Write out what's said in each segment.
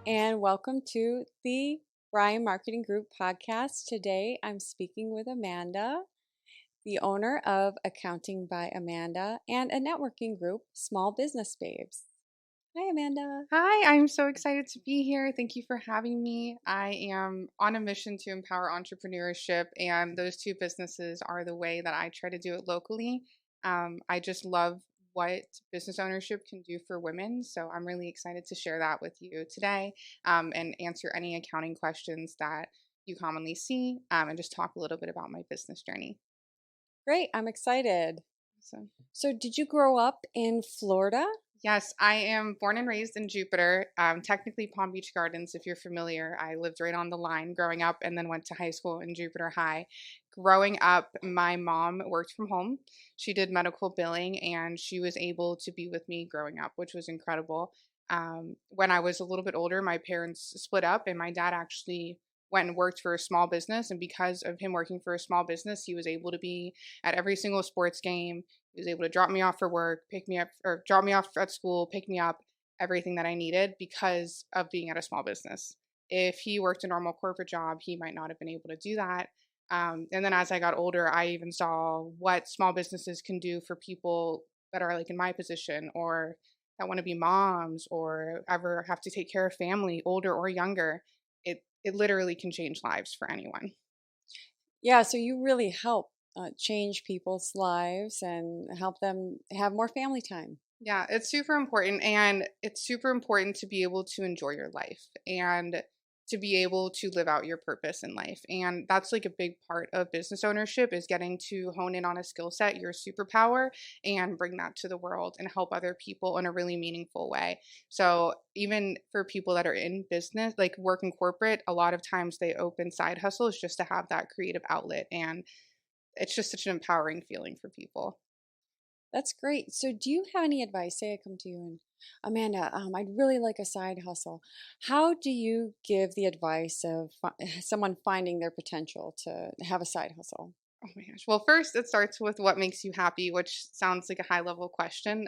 And welcome to the Ryan Marketing Group podcast. Today I'm speaking with Amanda, the owner of Accounting by Amanda and a networking group, Small Business Babes. Hi, Amanda. Hi, I'm so excited to be here. Thank you for having me. I am on a mission to empower entrepreneurship, and those two businesses are the way that I try to do it locally. I just love what business ownership can do for women. So I'm really excited to share that with you today and answer any accounting questions that you commonly see and just talk a little bit about my business journey. Great. I'm excited. So did you grow up in Florida? Yes, I am born and raised in Jupiter, technically Palm Beach Gardens, if you're familiar. I lived right on the line growing up and then went to high school in Jupiter High. Growing up, my mom worked from home. She did medical billing and she was able to be with me growing up, which was incredible. When I was a little bit older, my parents split up and my dad actually went and worked for a small business. And because of him working for a small business, he was able to be at every single sports game. He was able to drop me off for work, pick me up, or drop me off at school, pick me up, everything that I needed because of being at a small business. If he worked a normal corporate job, he might not have been able to do that. And then as I got older, I even saw what small businesses can do for people that are like in my position or that want to be moms or ever have to take care of family, older or younger. It literally can change lives for anyone. Yeah, so you really help change people's lives and help them have more family time. Yeah, it's super important. And it's super important to be able to enjoy your life and to be able to live out your purpose in life. And that's like a big part of business ownership is getting to hone in on a skill set, your superpower, and bring that to the world and help other people in a really meaningful way. So even for people that are in business, like work in corporate, a lot of times they open side hustles just to have that creative outlet. And it's just such an empowering feeling for people. That's great. So do you have any advice? Say I come to you and Amanda, I'd really like a side hustle. How do you give the advice of someone finding their potential to have a side hustle? Oh my gosh. Well, first it starts with what makes you happy, which sounds like a high level question.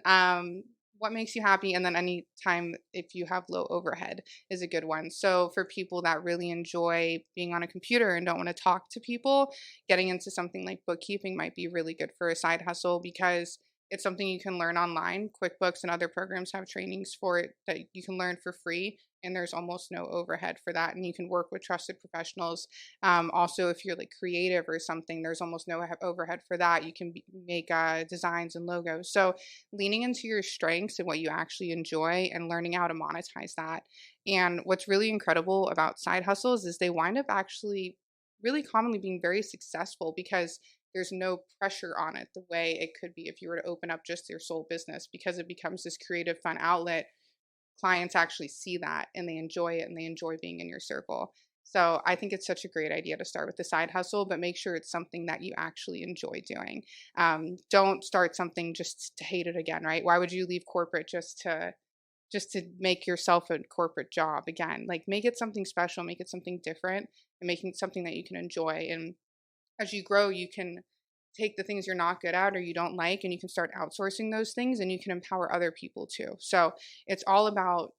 What makes you happy? And then any time if you have low overhead is a good one. So for people that really enjoy being on a computer and don't want to talk to people, getting into something like bookkeeping might be really good for a side hustle because it's something you can learn online. QuickBooks and other programs have trainings for it that you can learn for free. And there's almost no overhead for that. And you can work with trusted professionals. Also, if you're like creative or something, there's almost no overhead for that. You can make designs and logos. So leaning into your strengths and what you actually enjoy and learning how to monetize that. And what's really incredible about side hustles is they wind up actually really commonly being very successful because there's no pressure on it the way it could be if you were to open up just your sole business because it becomes this creative, fun outlet. Clients actually see that and they enjoy it and they enjoy being in your circle. So I think it's such a great idea to start with the side hustle, but make sure it's something that you actually enjoy doing. Don't start something just to hate it again, right? Why would you leave corporate just to make yourself a corporate job again? Like make it something special, make it something different, and making it something that you can enjoy. And as you grow, you can take the things you're not good at or you don't like, and you can start outsourcing those things and you can empower other people too. So it's all about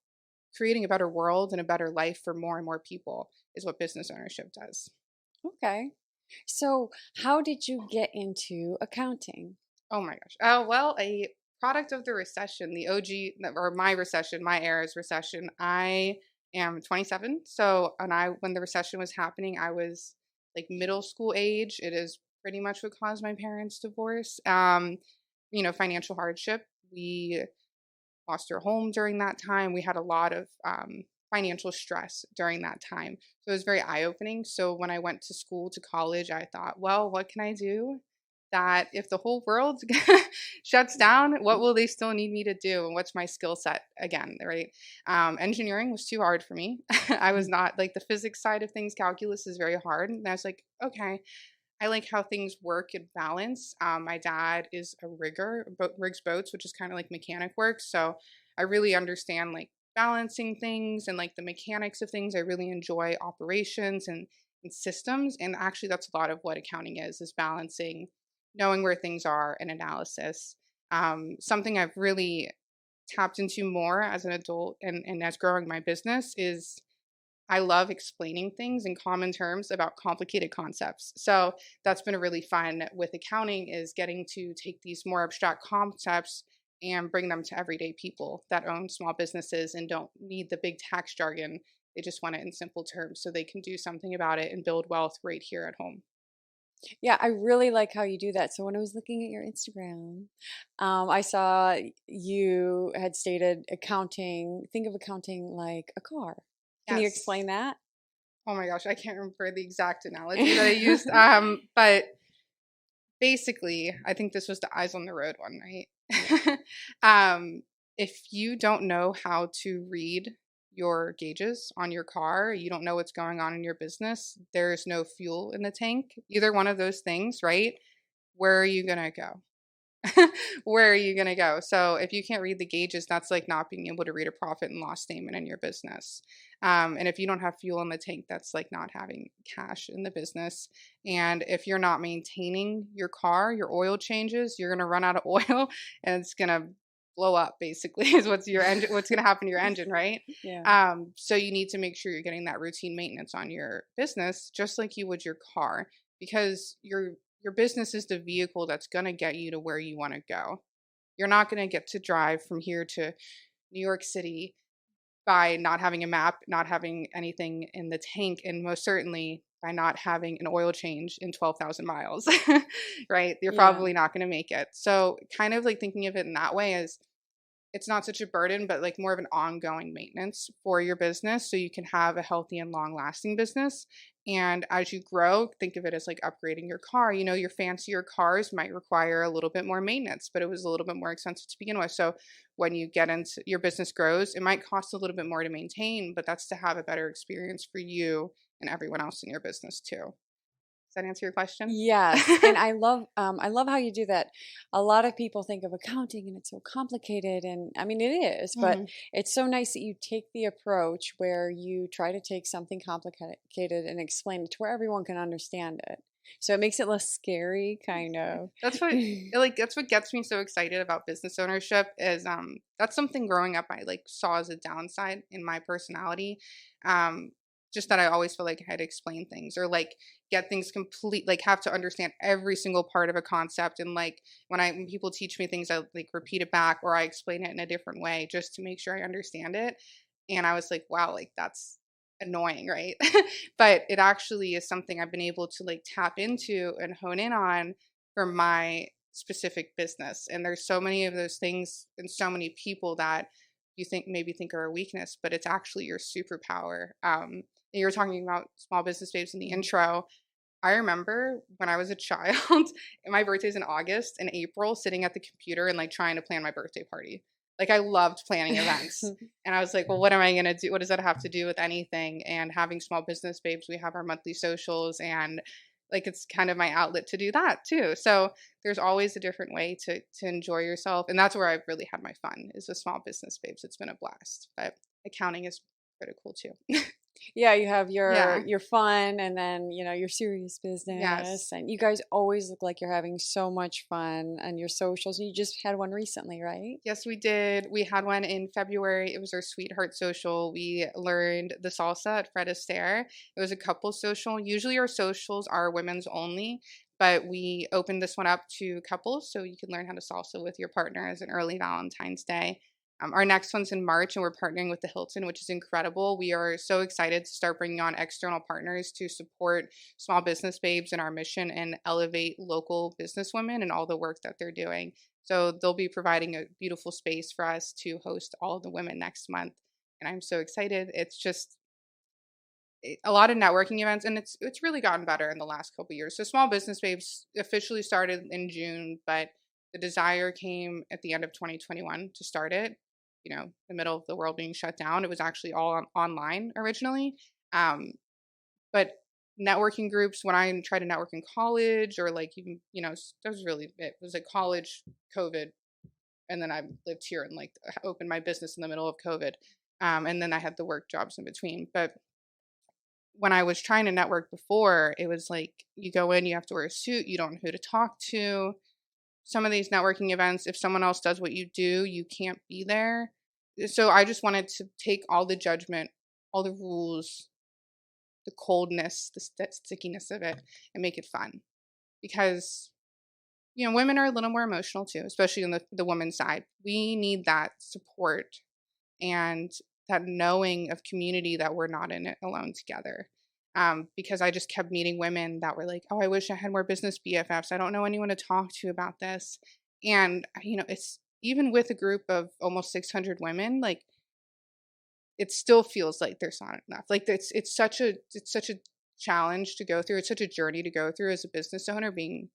creating a better world and a better life for more and more people is what business ownership does. Okay. So how did you get into accounting? Oh my gosh. Oh, well, a product of the recession, the OG or my recession, my era's recession. I am 27. So, when the recession was happening, I was like middle school age. It is pretty much what caused my parents' divorce. Financial hardship. We lost our home during that time. We had a lot of financial stress during that time. So it was very eye-opening. So when I went to school, to college, I thought, well, what can I do that if the whole world shuts down, what will they still need me to do? And what's my skill set again, right? Engineering was too hard for me. I was not like the physics side of things, calculus is very hard. And I was like, okay, I like how things work and balance. My dad is a rigger, rigs boats, which is kind of like mechanic work. So I really understand like balancing things and like the mechanics of things. I really enjoy operations and systems. And actually, that's a lot of what accounting is balancing, knowing where things are and analysis. Something I've really tapped into more as an adult and as growing my business is I love explaining things in common terms about complicated concepts. So that's been really fun with accounting is getting to take these more abstract concepts and bring them to everyday people that own small businesses and don't need the big tax jargon. They just want it in simple terms so they can do something about it and build wealth right here at home. Yeah, I really like how you do that. So when I was looking at your Instagram, I saw you had stated accounting, think of accounting like a car. Can you Yes. explain that? Oh my gosh, I can't remember the exact analogy that I used. But basically, I think this was the eyes on the road one, right? If you don't know how to read your gauges on your car, you don't know what's going on in your business, there's no fuel in the tank, either one of those things, right? Where are you going to go? Where are you going to go? So if you can't read the gauges, that's like not being able to read a profit and loss statement in your business. And if you don't have fuel in the tank, that's like not having cash in the business. And if you're not maintaining your car, your oil changes, you're going to run out of oil and it's going to blow up basically is what's your engine, what's going to happen to your engine, right? Yeah. So you need to make sure you're getting that routine maintenance on your business, just like you would your car, because your business is the vehicle that's going to get you to where you want to go. You're not going to get to drive from here to New York City by not having a map, not having anything in the tank, and most certainly by not having an oil change in 12,000 miles, right? You're Yeah. probably not going to make it. So, kind of like thinking of it in that way is it's not such a burden, but like more of an ongoing maintenance for your business so you can have a healthy and long lasting business. And as you grow, think of it as like upgrading your car. You know, your fancier cars might require a little bit more maintenance, but it was a little bit more expensive to begin with. So when you get into your business grows, it might cost a little bit more to maintain, but that's to have a better experience for you and everyone else in your business too. Does that answer your question? Yes, and I love how you do that. A lot of people think of accounting and it's so complicated, and I mean it is, but Mhm. it's so nice that you take the approach where you try to take something complicated and explain it to where everyone can understand it. So it makes it less scary, kind of. That's what like that's what gets me so excited about business ownership is that's something growing up I like saw as a downside in my personality. Um just that I always feel like I had to explain things or like get things complete like have to understand every single part of a concept and like when people teach me things I like repeat it back or I explain it in a different way just to make sure I understand it. And I was like, wow, like that's annoying, right? But it actually is something I've been able to like tap into and hone in on for my specific business. And there's so many of those things and so many people that you think maybe think are a weakness, but it's actually your superpower. And you were talking about small business babes in the intro. I remember when I was a child, and my birthday's in August and April, sitting at the computer and like trying to plan my birthday party. Like I loved planning events. And I was like, well, what am I going to do? What does that have to do with anything? And having small business babes, we have our monthly socials and like it's kind of my outlet to do that too. So there's always a different way to enjoy yourself. And that's where I've really had my fun is with small business babes. It's been a blast. But accounting is critical too. Yeah, you have Yeah. your fun and then, your serious Yes. business. And you guys always look like you're having so much fun on your socials. You just had one recently, right? Yes, we did. We had one in February. It was our sweetheart social. We learned the salsa at Fred Astaire. It was a couple social. Usually our socials are women's only, but we opened this one up to couples so you can learn how to salsa with your partner as an early Valentine's Day. Our next one's in March, and we're partnering with the Hilton, which is incredible. We are so excited to start bringing on external partners to support small business babes in our mission and elevate local businesswomen and all the work that they're doing. So they'll be providing a beautiful space for us to host all of the women next month. and I'm so excited. It's just a lot of networking events, and it's really gotten better in the last couple of years. So Small Business Babes officially started in June, but the desire came at the end of 2021 to start it. The middle of the world being shut down, it was actually all online originally. Um, but networking groups, when I tried to network in college, or like even that was really it was like college, COVID, and then I lived here and like opened my business in the middle of COVID, and then I had the work jobs in between, but when I was trying to network before, it was like you go in, you have to wear a suit, you don't know who to talk to. Some of these networking events, if someone else does what you do, you can't be there. So I just wanted to take all the judgment, all the rules, the coldness, the stickiness of it, and make it fun. Because women are a little more emotional too, especially on the women's side. We need that support and that knowing of community that we're not in it alone together. Because I just kept meeting women that were like, "Oh, I wish I had more business BFFs. I don't know anyone to talk to about this." And it's even with a group of almost 600 women, like it still feels like there's not enough. Like it's such a challenge to go through. It's such a journey to go through as a business owner, being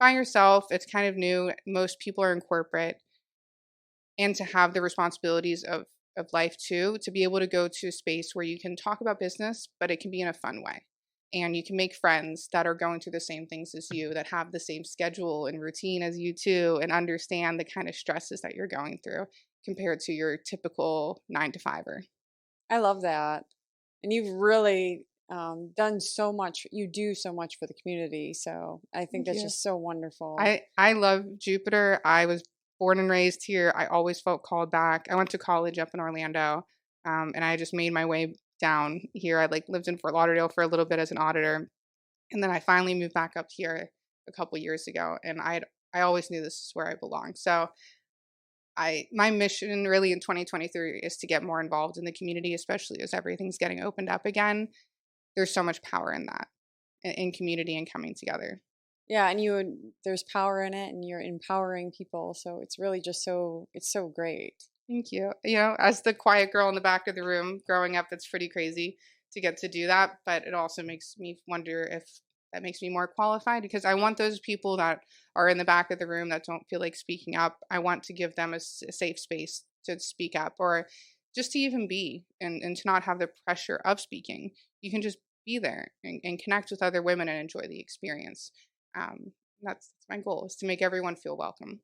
by yourself. It's kind of new. Most people are in corporate, and to have the responsibilities of life too, to be able to go to a space where you can talk about business, but it can be in a fun way. And you can make friends that are going through the same things as you, that have the same schedule and routine as you too, and understand the kind of stresses that you're going through compared to your typical 9 to 5er. I love that. And you've really done so much. You do so much for the community. So I think Thank that's you. just so wonderful. I love Jupiter. I was born and raised here. I always felt called back. I went to college up in Orlando, and I just made my way down here. I like lived in Fort Lauderdale for a little bit as an auditor, and then I finally moved back up here a couple years ago. And I always knew this is where I belong. So my mission really in 2023 is to get more involved in the community, especially as everything's getting opened up again. There's so much power in that, in community and coming together. Yeah, and there's power in it and you're empowering people. So it's really just it's so great. Thank you. As the quiet girl in the back of the room growing up, it's pretty crazy to get to do that. But it also makes me wonder if that makes me more qualified, because I want those people that are in the back of the room that don't feel like speaking up. I want to give them a safe space to speak up, or just to even be, and to not have the pressure of speaking. You can just be there and connect with other women and enjoy the experience. That's my goal, is to make everyone feel welcome.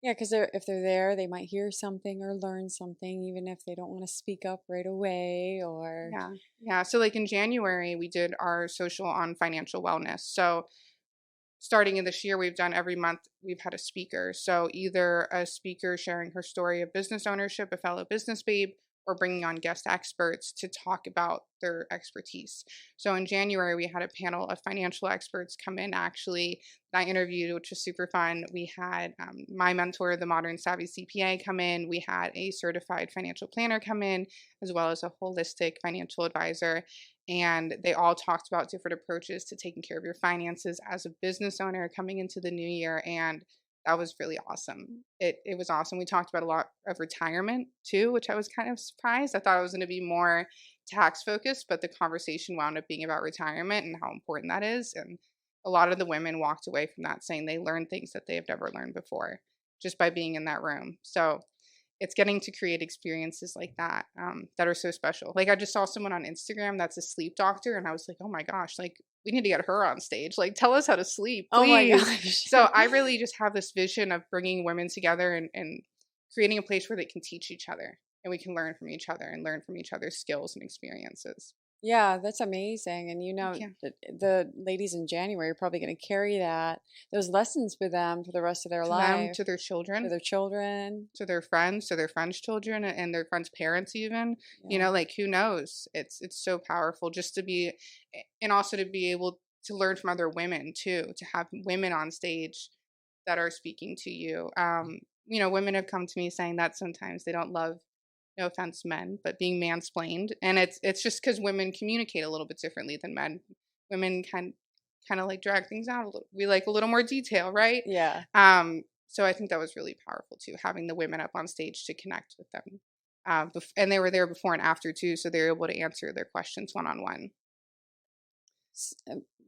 Yeah, because if they're there, they might hear something or learn something, even if they don't want to speak up right away or. Yeah. Yeah. So, like in January, we did our social on financial wellness. So, starting in this year, we've done every month, we've had a speaker. So, either a speaker sharing her story of business ownership, a fellow business babe, or bringing on guest experts to talk about their expertise. So, in January, we had a panel of financial experts come in actually that I interviewed, which was super fun. We had my mentor, the Modern Savvy CPA, come in. We had a certified financial planner come in, as well as a holistic financial advisor. And they all talked about different approaches to taking care of your finances as a business owner coming into the new year. And that was really awesome. It was awesome. We talked about a lot of retirement too, which I was kind of surprised. I thought it was going to be more tax focused, but the conversation wound up being about retirement and how important that is. And a lot of the women walked away from that saying they learned things that they have never learned before just by being in that room. So it's getting to create experiences like that, that are so special. Like I just saw someone on Instagram that's a sleep doctor, and I was like, oh my gosh, like we need to get her on stage. Like tell us how to sleep, Oh my please. gosh. So I really just have this vision of bringing women together and creating a place where they can teach each other and we can learn from each other and learn from each other's skills and experiences. Yeah, that's amazing. And Thank you. the ladies in January are probably going to carry those lessons with them for the rest of their To them, life, to their to children, their children. to their friends' children, and their friends' parents even. Yeah. Like who knows? It's so powerful just to be, and also to be able to learn from other women too, to have women on stage that are speaking to you. Women have come to me saying that sometimes they don't love, no offense, men, but being mansplained, and it's just because women communicate a little bit differently than men. Women kind of like drag things out a little. We like a little more detail, right? Yeah. So I think that was really powerful too, having the women up on stage to connect with them. And they were there before and after too, so they were able to answer their questions one-on-one.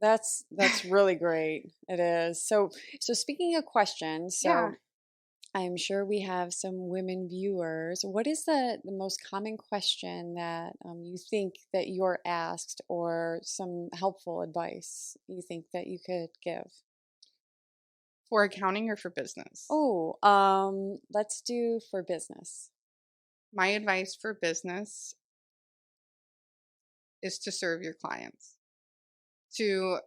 That's really great. It is. So speaking of questions, Yeah. so I'm sure we have some women viewers. What is the most common question that you think that you're asked, or some helpful advice you think that you could give? For accounting or for business? Oh, let's do for business. My advice for business is to serve your clients. To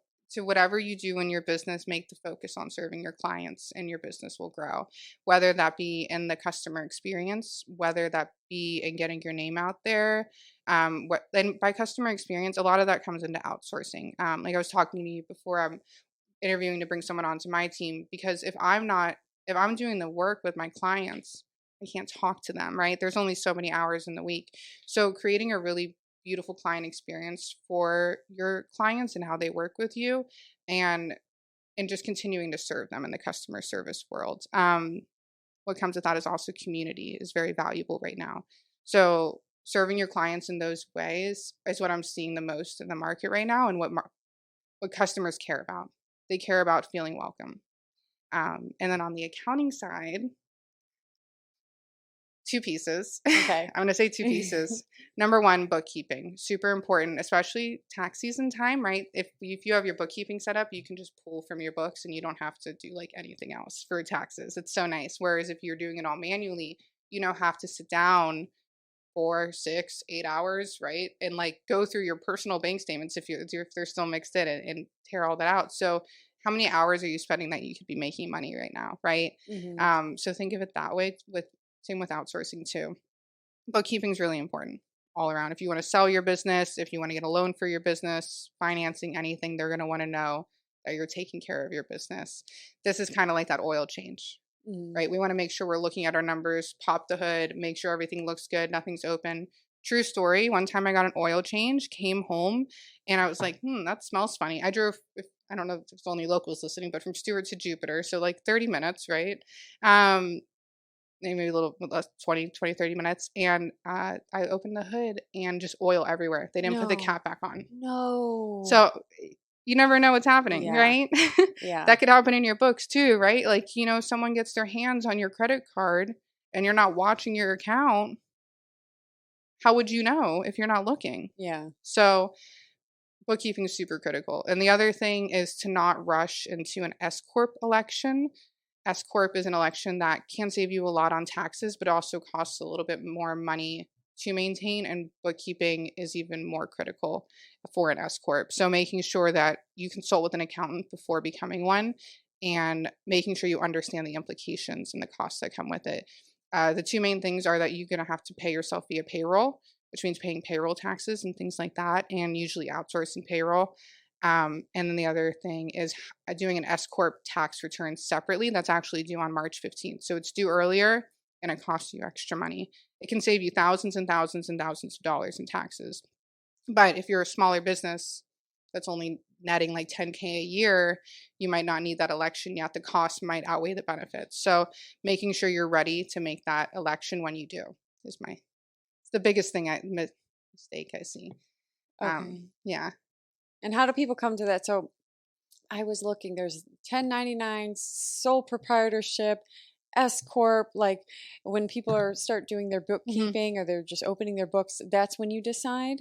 whatever you do in your business, make the focus on serving your clients and your business will grow. Whether that be in the customer experience, whether that be in getting your name out there. Then by customer experience, a lot of that comes into outsourcing. Like I was talking to you before, I'm interviewing to bring someone onto my team, because if I'm doing the work with my clients, I can't talk to them, right? There's only so many hours in the week. So creating a really beautiful client experience for your clients and how they work with you, and just continuing to serve them in the customer service world. What comes with that is also community is very valuable right now. So serving your clients in those ways is what I'm seeing the most in the market right now, and what customers care about. They care about feeling welcome. And then on the accounting side, two pieces. Okay. I'm going to say two pieces. Number one, bookkeeping, super important, especially tax season time, right? If you have your bookkeeping set up, you can just pull from your books and you don't have to do like anything else for taxes. It's so nice. Whereas if you're doing it all manually, have to sit down 4, 6, 8 hours, right? And like go through your personal bank statements if they're still mixed in, and tear all that out. So how many hours are you spending that you could be making money right now, right? Hmm. So think of it that way. Same with outsourcing too. Bookkeeping is really important all around. If you want to sell your business, if you want to get a loan for your business, financing anything, they're going to want to know that you're taking care of your business. This is kind of like that oil change, right? We want to make sure we're looking at our numbers, pop the hood, make sure everything looks good, nothing's open. True story. One time I got an oil change, came home, and I was like, that smells funny. I drove, I don't know if it's only locals listening, but from Stewart to Jupiter. So like 30 minutes, right? Maybe a little less, 30 minutes. And I opened the hood and just oil everywhere. They didn't put the No. cap back on. No. So you never know what's happening, Yeah. right? Yeah. That could happen in your books too, right? Like, someone gets their hands on your credit card and you're not watching your account. How would you know if you're not looking? Yeah. So bookkeeping is super critical. And the other thing is to not rush into an S Corp election. S Corp is an election that can save you a lot on taxes, but also costs a little bit more money to maintain. And bookkeeping is even more critical for an S Corp. So making sure that you consult with an accountant before becoming one, and making sure you understand the implications and the costs that come with it. The two main things are that you're going to have to pay yourself via payroll, which means paying payroll taxes and things like that, and usually outsourcing payroll. And then the other thing is doing an S Corp tax return separately. That's actually due on March 15th. So it's due earlier and it costs you extra money. It can save you thousands and thousands and thousands of dollars in taxes. But if you're a smaller business that's only netting like 10K a year, you might not need that election yet. The cost might outweigh the benefits. So making sure you're ready to make that election when you do is it's the biggest mistake I see. Okay. Yeah. And how do people come to that? So I was looking, there's 1099, sole proprietorship, S Corp. Like when people start doing their bookkeeping or they're just opening their books, that's when you decide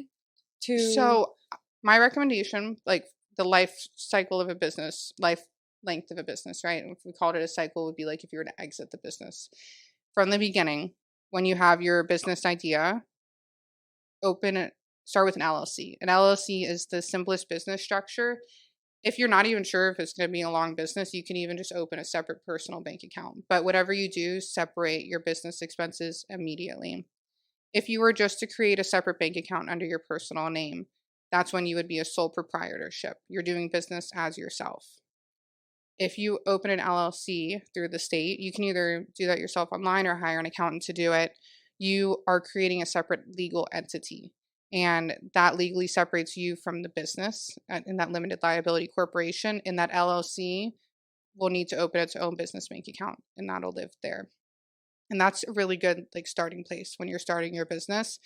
to. So my recommendation, like the life cycle of a business, life length of a business, right? If we called it a cycle, would be like if you were to exit the business from the beginning, when you have your business idea, start with an LLC. An LLC is the simplest business structure. If you're not even sure if it's going to be a long business, you can even just open a separate personal bank account. But whatever you do, separate your business expenses immediately. If you were just to create a separate bank account under your personal name, that's when you would be a sole proprietorship. You're doing business as yourself. If you open an LLC through the state, you can either do that yourself online or hire an accountant to do it. You are creating a separate legal entity, and that legally separates you from the business in that limited liability corporation. And that LLC will need to open its own business bank account, and that'll live there. And that's a really good like starting place when you're starting your business,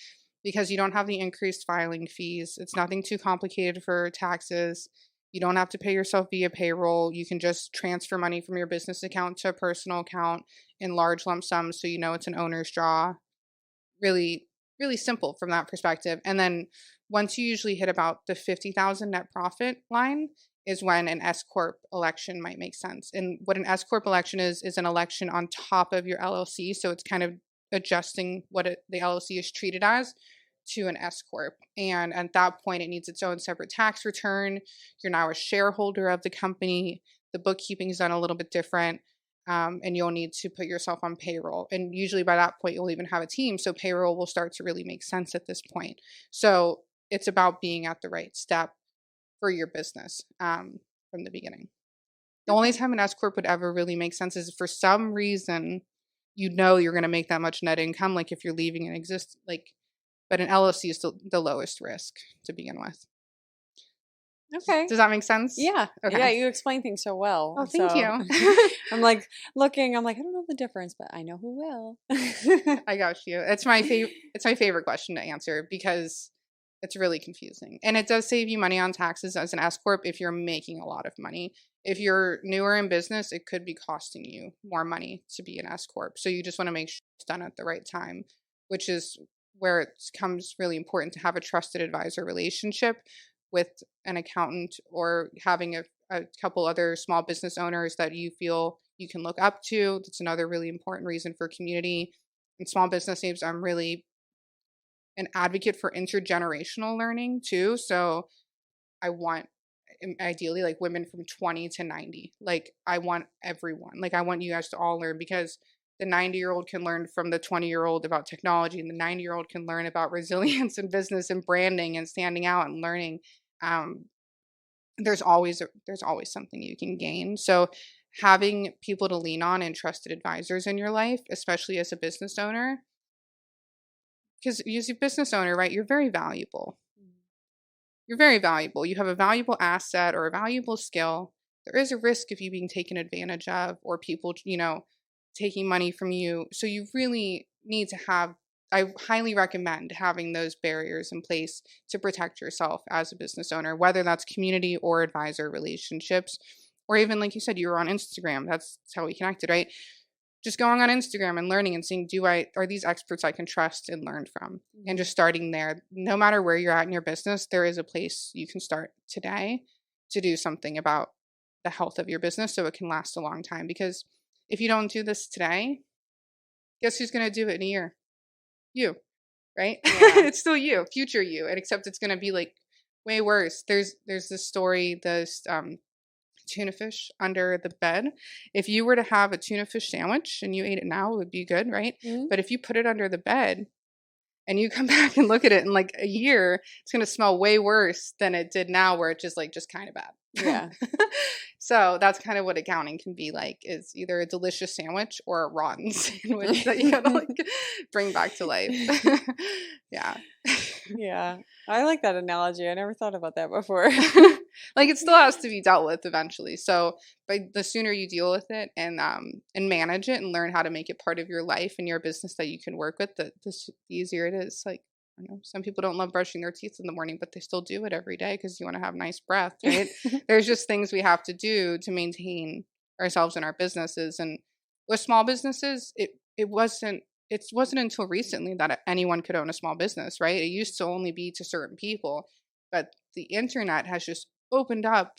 because you don't have the increased filing fees. It's nothing too complicated for taxes. You don't have to pay yourself via payroll. You can just transfer money from your business account to a personal account in large lump sums, so you know it's an owner's draw. Really, really simple from that perspective. And then once you usually hit about the 50,000 net profit line is when an S corp election might make sense. And what an S corp election is an election on top of your LLC. So it's kind of adjusting what the LLC is treated as to an S corp. And at that point, it needs its own separate tax return. You're now a shareholder of the company. The bookkeeping is done a little bit different. And you'll need to put yourself on payroll. And usually by that point, you'll even have a team. So payroll will start to really make sense at this point. So it's about being at the right step for your business from the beginning. The only time an S corp would ever really make sense is if for some reason you know you're going to make that much net income, like if you're leaving an but an LLC is the lowest risk to begin with. Okay. Does that make sense? Yeah. Okay. Yeah, you explain things so well. Oh, thank you. I'm like looking, I'm like, I don't know the difference, but I know who will. I got you. It's my favorite question to answer because it's really confusing. And it does save you money on taxes as an S corp if you're making a lot of money. If you're newer in business, it could be costing you more money to be an S corp. So you just want to make sure it's done at the right time, which is where it becomes really important to have a trusted advisor relationship with an accountant, or having a couple other small business owners that you feel you can look up to. That's another really important reason for community. And small business names, I'm really an advocate for intergenerational learning too. So I want ideally like women from 20 to 90. Like I want everyone. Like I want you guys to all learn, because the 90-year-old can learn from the 20-year-old about technology, and the 90-year-old can learn about resilience and business and branding and standing out and learning. There's always something you can gain. So having people to lean on and trusted advisors in your life, especially as a business owner, because as a business owner, right, you're very valuable. You're very valuable. You have a valuable asset or a valuable skill. There is a risk of you being taken advantage of, or people, taking money from you. So you really need to I highly recommend having those barriers in place to protect yourself as a business owner, whether that's community or advisor relationships, or even like you said, you were on Instagram. That's how we connected, right? Just going on Instagram and learning and seeing, are these experts I can trust and learn from? And just starting there. No matter where you're at in your business, there is a place you can start today to do something about the health of your business so it can last a long time. Because if you don't do this today, guess who's going to do it in a year? You, right? Yeah. It's still you, future you, and except it's going to be like way worse. There's this story, this tuna fish under the bed. If you were to have a tuna fish sandwich and you ate it now, it would be good, right? Mm-hmm. But if you put it under the bed and you come back and look at it in like a year, it's going to smell way worse than it did now, where it's just kind of bad. Yeah. So that's kind of what accounting can be like, is either a delicious sandwich or a rotten sandwich that you gotta bring back to life. Yeah. Yeah. I like that analogy. I never thought about that before. It still has to be dealt with eventually. So but the sooner you deal with it and manage it and learn how to make it part of your life and your business that you can work with, the easier it is. I know some people don't love brushing their teeth in the morning, but they still do it every day because you want to have nice breath, right? There's just things we have to do to maintain ourselves and our businesses. And with small businesses, it wasn't until recently that anyone could own a small business, right? It used to only be to certain people, but the internet has just opened up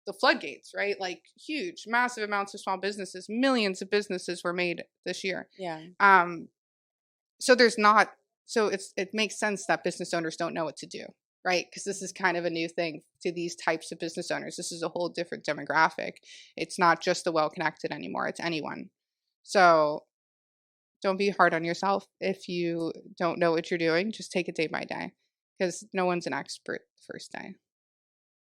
the floodgates, right? Like huge, massive amounts of small businesses, millions of businesses were made this year. Yeah. So it makes sense that business owners don't know what to do, right? Because this is kind of a new thing to these types of business owners. This is a whole different demographic. It's not just the well-connected anymore. It's anyone. So don't be hard on yourself if you don't know what you're doing. Just take it day by day, because no one's an expert the first day.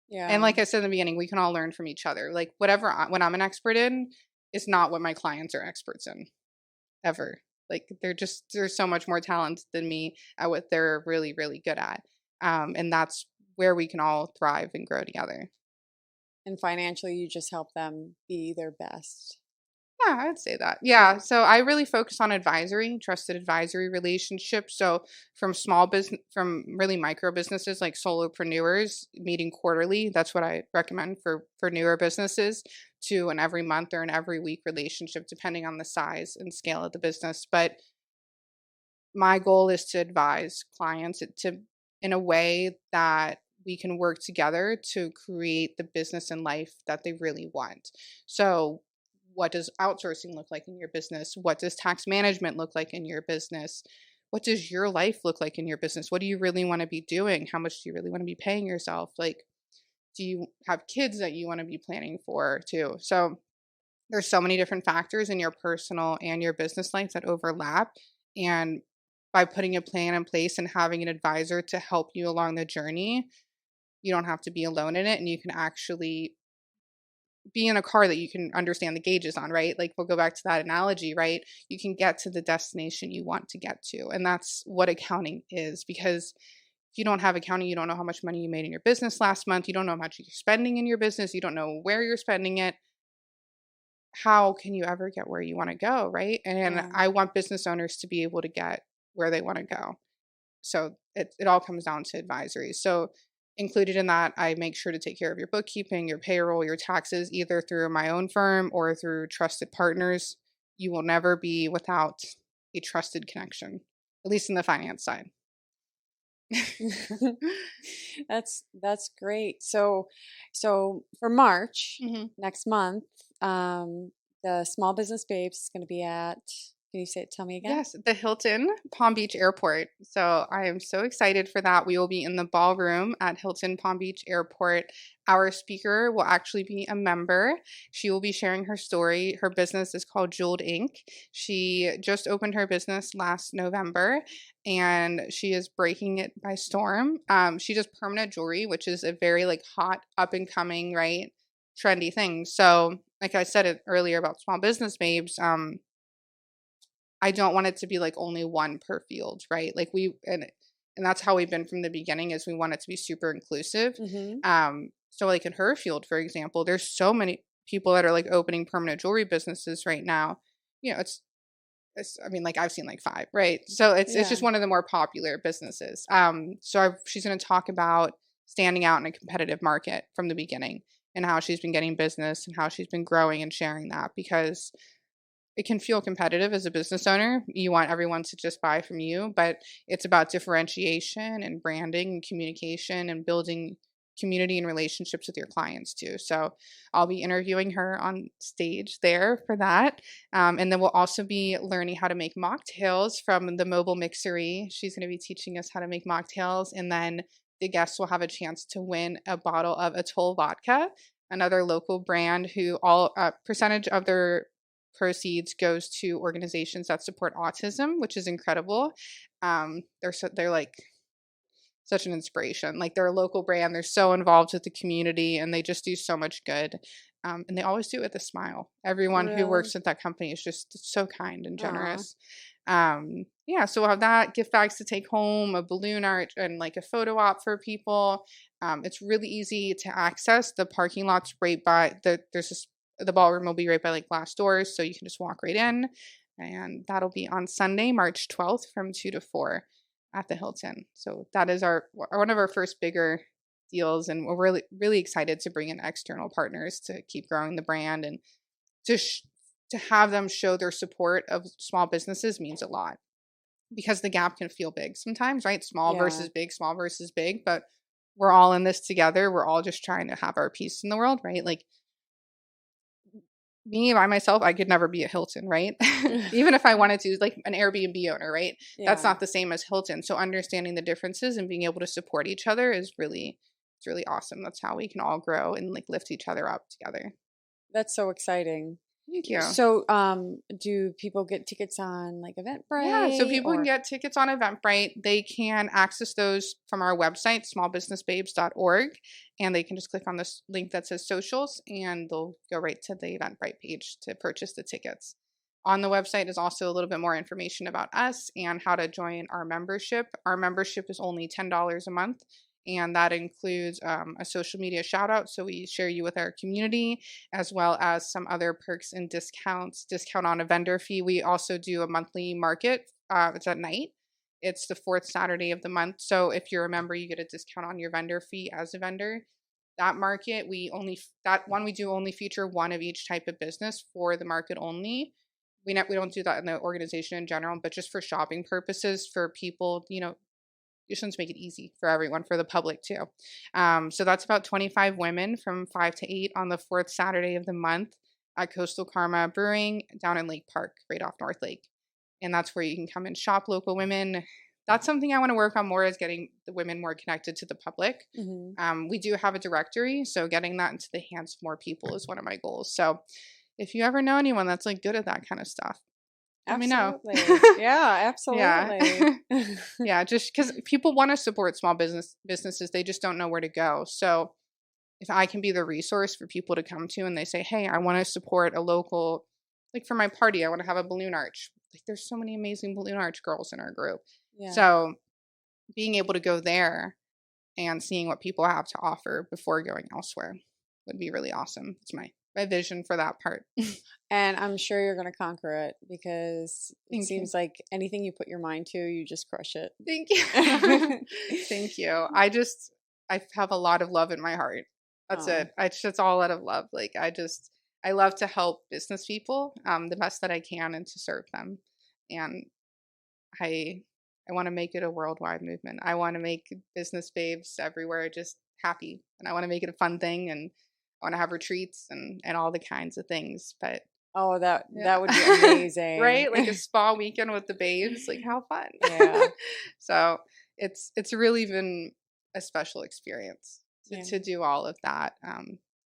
Yeah. And like I said in the beginning, we can all learn from each other. Like what I'm an expert in is not what my clients are experts in, ever. Like they're so much more talented than me at what they're really, really good at. And that's where we can all thrive and grow together. And financially, you just help them be their best. Yeah, I'd say that. Yeah. So I really focus on advisory, trusted advisory relationships. So from small business, from really micro businesses like solopreneurs meeting quarterly, that's what I recommend for newer businesses, to an every month or an every week relationship, depending on the size and scale of the business. But my goal is to advise clients to in a way that we can work together to create the business and life that they really want. So, what does outsourcing look like in your business? What does tax management look like in your business? What does your life look like in your business? What do you really want to be doing? How much do you really want to be paying yourself? Like, do you have kids that you want to be planning for too? So, there's so many different factors in your personal and your business life that overlap. And by putting a plan in place and having an advisor to help you along the journey, you don't have to be alone in it. And you can actually be in a car that you can understand the gauges on, right? Like we'll go back to that analogy, right? You can get to the destination you want to get to. And that's what accounting is, because if you don't have accounting, you don't know how much money you made in your business last month. You don't know how much you're spending in your business. You don't know where you're spending it. How can you ever get where you want to go, right? And Yeah. I want business owners to be able to get where they want to go. So it all comes down to advisory. So included in that, I make sure to take care of your bookkeeping, your payroll, your taxes, either through my own firm or through trusted partners. You will never be without a trusted connection, at least in the finance side. That's great. So for March Mhm. next month, the Small Business Babes is going to be at. Can you tell me again? Yes, the Hilton Palm Beach Airport. So I am so excited for that. We will be in the ballroom at Hilton Palm Beach Airport. Our speaker will actually be a member. She will be sharing her story. Her business is called Jeweled Inc. She just opened her business last November and she is breaking it by storm. She does permanent jewelry, which is a very like hot, up and coming, right? Trendy thing. So, like I said it earlier about small business babes, I don't want it to be like only one per field, right? Like and that's how we've been from the beginning is we want it to be super inclusive. Mm-hmm. So like in her field, for example, there's so many people that are like opening permanent jewelry businesses right now. You know, it's I mean, like I've seen like five, right? So it's Yeah. just one of the more popular businesses. She's going to talk about standing out in a competitive market from the beginning and how she's been getting business and how she's been growing and sharing that because it can feel competitive as a business owner. You want everyone to just buy from you, but it's about differentiation and branding and communication and building community and relationships with your clients too. So I'll be interviewing her on stage there for that. And then we'll also be learning how to make mocktails from the mobile mixery. She's going to be teaching us how to make mocktails. And then the guests will have a chance to win a bottle of Atoll vodka, another local brand who all percentage of their proceeds goes to organizations that support autism, which is incredible. They're like such an inspiration. Like they're a local brand. They're so involved with the community and they just do so much good. And they always do it with a smile. Everyone who Really? works at that company is just so kind and Aw. generous. Yeah, so we'll have that, gift bags to take home, a balloon art, and like a photo op for people. It's really easy to access. The parking lot's right by the ballroom will be right by like glass doors, so you can just walk right in. And that'll be on Sunday, March 12th from 2 to 4 at the Hilton. So that is our one of our first bigger deals, and we're really excited to bring in external partners to keep growing the brand and to to have them show their support of small businesses means a lot because the gap can feel big sometimes, right? Yeah. Small versus big, but we're all in this together. We're all just trying to have our piece in the world, right? Like me by myself, I could never be a Hilton, right? Even if I wanted to, like an Airbnb owner, right? That's Yeah. not the same as Hilton. So understanding the differences and being able to support each other is it's really awesome. That's how we can all grow and like lift each other up together. That's so exciting. Thank you. So, do people get tickets on like Yeah, so Eventbrite people can or? get tickets on Eventbrite. They can access those from our website, smallbusinessbabes.org, and they can just click on this link that says socials and they'll go right to the Eventbrite page to purchase the tickets. On the website is also a little bit more information about us and how to join our membership. Our membership is only $10 a month, And that includes a social media shout out. So we share you with our community, as well as some other perks and discounts, discount on a vendor fee. We also do a monthly market. It's at night. It's the fourth Saturday of the month. So if you're a member, you get a discount on your vendor fee as a vendor. That market, we do only feature one of each type of business for the market only. We don't do that in the organization in general, but just for shopping purposes for people, just want to make it easy for everyone, for the public too. So that's about 25 women from 5 to 8 on the fourth Saturday of the month at Coastal Karma Brewing down in Lake Park, right off North Lake. And that's where you can come and shop local women. That's something I want to work on more, is getting the women more connected to the public. Mm-hmm. We do have a directory, so getting that into the hands of more people is one of my goals. So if you ever know anyone that's like good at that kind of stuff, let me know. Yeah, absolutely. Yeah, just because people want to support small businesses, they just don't know where to go. So if I can be the resource for people to come to, and they say, hey, I want to support a local, like for my party, I want to have a balloon arch. Like there's so many amazing balloon arch girls in our group. Yeah. So being able to go there and seeing what people have to offer before going elsewhere would be really awesome. It's my vision for that part. And I'm sure you're going to conquer it, because it seems like anything you put your mind to, you just crush it. Thank you. Thank you. I have a lot of love in my heart. That's it. It's all out of love. Like I love to help business people the best that I can, and to serve them. And I want to make it a worldwide movement. I want to make business babes everywhere just happy, and I want to make it a fun thing, and I want to have retreats and all the kinds of things. But that would be amazing. Right? Like a spa weekend with the babes. Like how fun. Yeah. So it's really been a special experience to do all of that.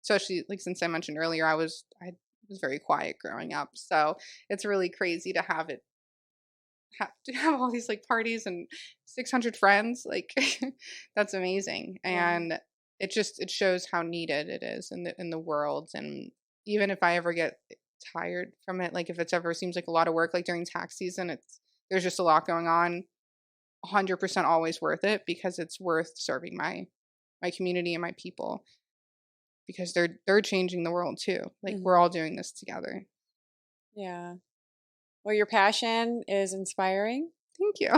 Especially like since I mentioned earlier, I was very quiet growing up. So it's really crazy to have all these like parties and 600 friends. Like that's amazing. And it shows how needed it is in the world. And even if I ever get tired from it, like if it's ever seems like a lot of work, like during tax season, there's just a lot going on, 100% always worth it, because it's worth serving my community and my people, because they're changing the world too. Like we're all doing this together. Yeah. Well, your passion is inspiring. Thank you.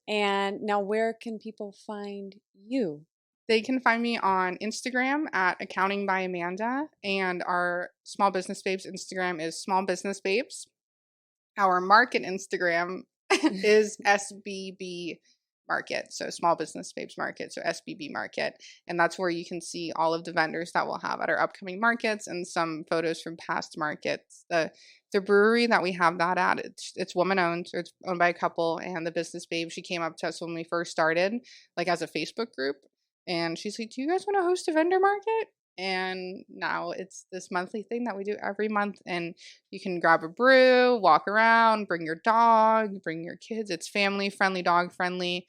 And now where can people find you? They can find me on Instagram at Accounting by Amanda, and our Small Business Babes Instagram is Small Business Babes. Our market Instagram is SBB Market, so Small Business Babes Market, so SBB Market, and that's where you can see all of the vendors that we'll have at our upcoming markets and some photos from past markets. The brewery that we have that at, it's woman owned, so it's owned by a couple, and the business babe, she came up to us when we first started, like as a Facebook group. And she's like, do you guys want to host a vendor market? And now it's this monthly thing that we do every month. And you can grab a brew, walk around, bring your dog, bring your kids. It's family friendly, dog friendly.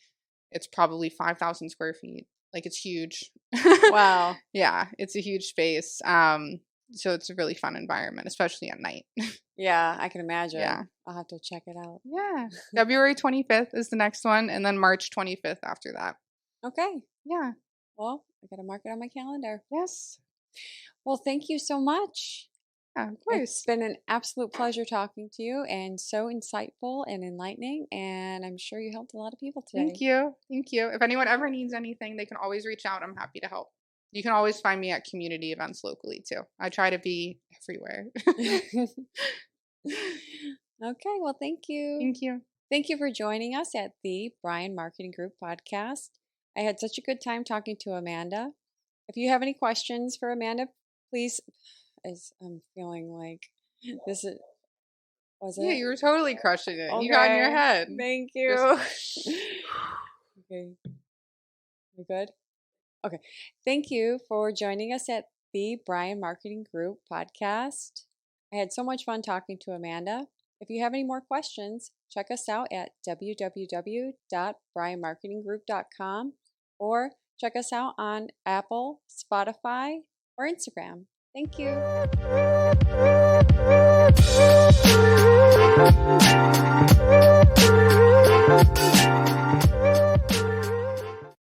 It's probably 5,000 square feet. Like it's huge. Wow. Yeah, it's a huge space. So it's a really fun environment, especially at night. Yeah, I can imagine. Yeah. I'll have to check it out. Yeah. February 25th is the next one. And then March 25th after that. Okay. Yeah. Well, I got to mark it on my calendar. Yes. Well, thank you so much. Yeah, of course. It's been an absolute pleasure talking to you, and so insightful and enlightening. And I'm sure you helped a lot of people today. Thank you. Thank you. If anyone ever needs anything, they can always reach out. I'm happy to help. You can always find me at community events locally too. I try to be everywhere. Okay. Well, thank you. Thank you. Thank you for joining us at the Bryan Marketing Group podcast. I had such a good time talking to Amanda. If you have any questions for Amanda, please, as I'm feeling like this is, was it? Yeah, you were totally crushing it. Okay. You got in your head. Thank you. Okay. We good? Okay. Thank you for joining us at the Bryan Marketing Group podcast. I had so much fun talking to Amanda. If you have any more questions, check us out at www.bryanmarketinggroup.com or check us out on Apple, Spotify, or Instagram. Thank you.